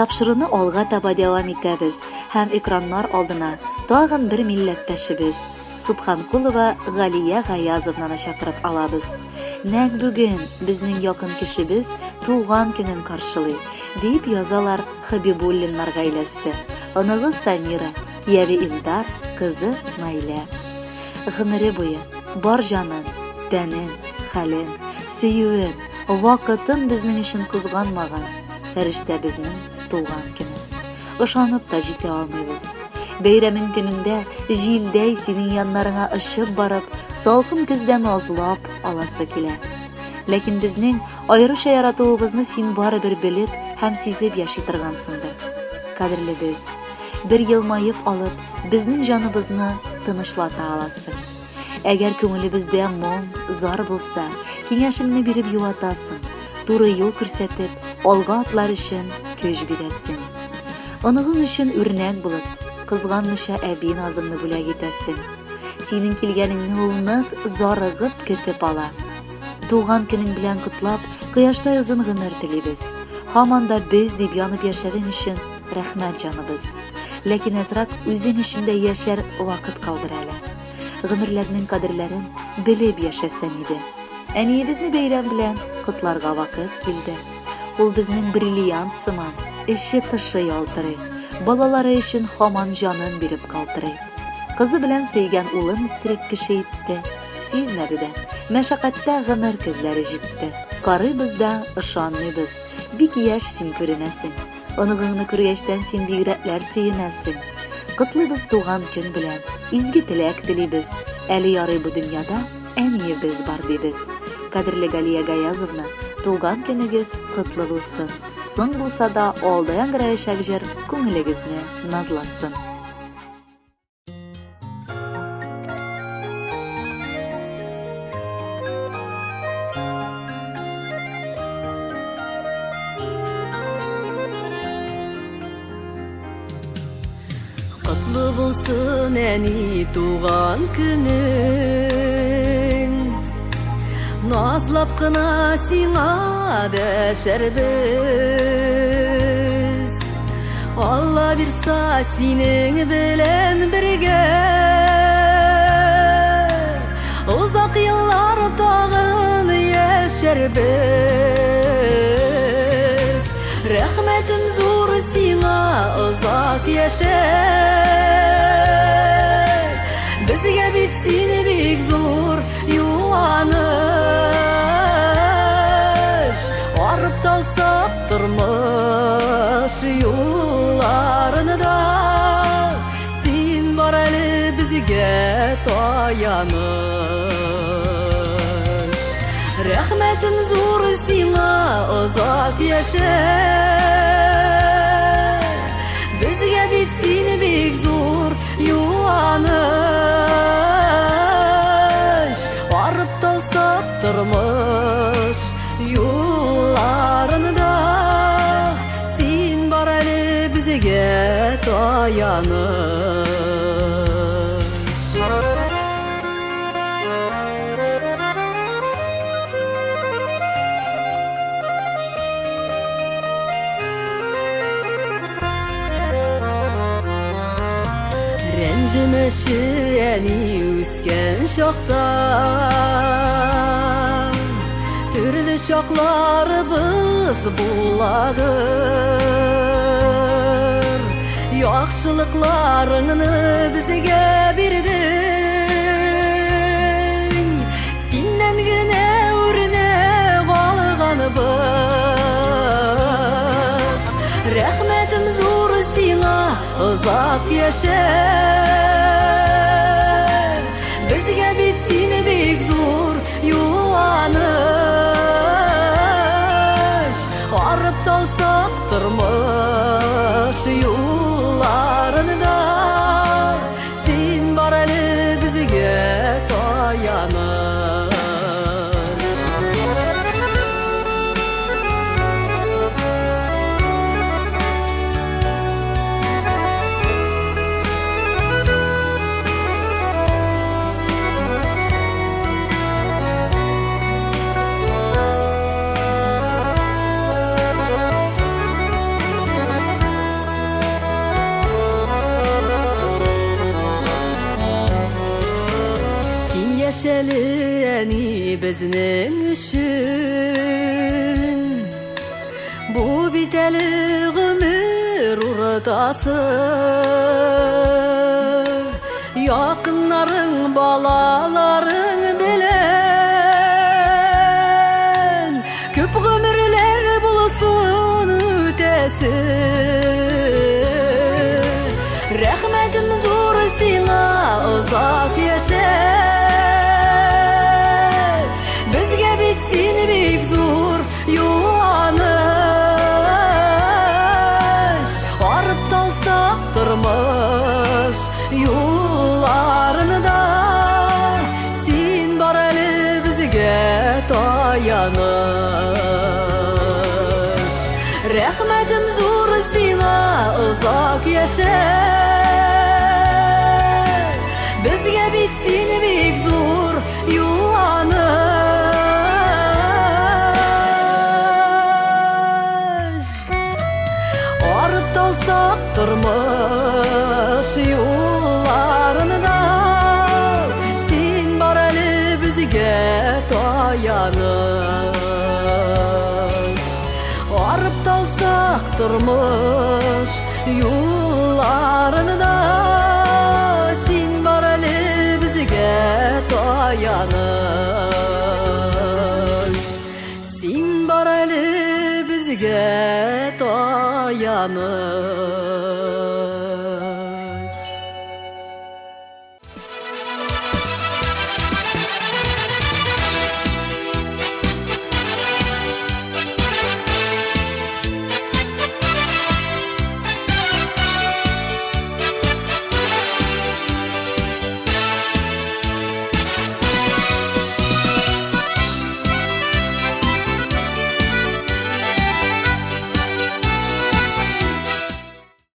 Тапшырыны алга таба дәвам итәбез һәм экраннар алдына тагын бер милләттәшебез Субханкулова Галия Гаязовнаны чакырып алабыз. Нәкъ бүген безнең якын кешебез туган көнен каршылый, дип язалар Хабибуллиннар гаиләсе. Оныгы Самира, кияве Илдар, кызы Наилә. Гомере буе бар җанын, тәнен, хәлен, сөюен, вакытын безнең өчен кызганмаган фәрештә безнең туган көне. Ышанып та җитә алмыйбыз. Бәйрәмең көнендә җилдәй синең яннарыңа ышып барып, салкын көздән азлап аласы килә. Ләкин безнең аеруча яратуыбызны син барыбер белеп һәм сизеп яши торгансыңдыр. Кадерле без, бер елмаеп алып, безнең җаныбызны тынычлата аласың. Әгәр күңелебездә моң, зар булса, киңәшеңне биреп юатасың, туры юл күрсәтеп, алга атлар өчен көч бирәсең. Оныгың өчен үрнәк булып, кызганмыйча әби назыңны бүләк итәсең. Синең килгәнеңне ул нык зарыгып көтеп ала. Туган көнең белән котлап, кояштай озын гомер телибез. Һаман да без дип янып яшәвең өчен рәхмәт җаныбыз. Ләкин әзрәк үзең өчен дә яшәр вакыт калдыр әле. Гомерләрнең кадерләрен белеп яшәсәң иде. Әниебезне бәйрәм белән котларга вакыт килде. Ул безнең бриллиант сыман, эче тышы ялтырый. Балалары өчен һаман җанын биреп калтырый. Кызы белән сөйгән улын үстереп кеше итте. Сизмәде дә, мәшәкатьтә гомер көзләре җитте. Карыйбыз да ышанмыйбыз. Бик яшь син күренәсең. Оныгыңны күргәчтән син бигрәкләр сөенәсең. Котлыйбыз туган көн белән. Изге теләк телибез. Әле ярый бу дөньяда әниебез бар дибез. Кадерле Галия Гаязовна, туган көнегез котлы булсын. Соң булса да алда яңгыраячак җыр күңелегезне назласын. Котлы булсын әни туган көнең, назлап кына сиңа дәшәрбез. Алла бирса синең белән бергә, узак еллар тагын яшәрбез. Рәхмәтем зур сиңа озак яшә. Безгә бит син бик зур юаныш. Арып талсак тормыш юлларында, син бар әле безгә таяныш. Рәхмәтем зур сиңа озак яшә. Безгә бит син бик зур юаныш. Арып талсак тормыш юлларында, син бар әле безгә таяныш. Рәнҗемеші әни үскән шақта, түрлі шақларыбыз буладыр. Яхшылыкларыңны безгә бирдең, синнән генә үрнәк алганыбыз. Рәхмәтем зур сиңа озак яшә. Безгә бит син бик зур юаныш. Арып талсак тормыш юлларында, син бар әле безгә таяныш. яшәле әни безнең өчен. Бу бит әле гомер уртасы. Якыннарың, балаларың белән күп гомерләр булсын үтәсен. Рәхмәтем зур сиңа, озак яшә. Безгә бит син бик зур юаныш. Арып талсак тормыш юлларында, син бар әле безгә таяныш. Рәхмәтем зур сиңа, озак яшә. Безгә бит син бик зур юаныш. Арып талсак тормыш юлларында, син бар әле безгә таяныш. Арып талсак тормыш юлларында, син бар әле безгә таяныш. Син бар әле безгә таяныш.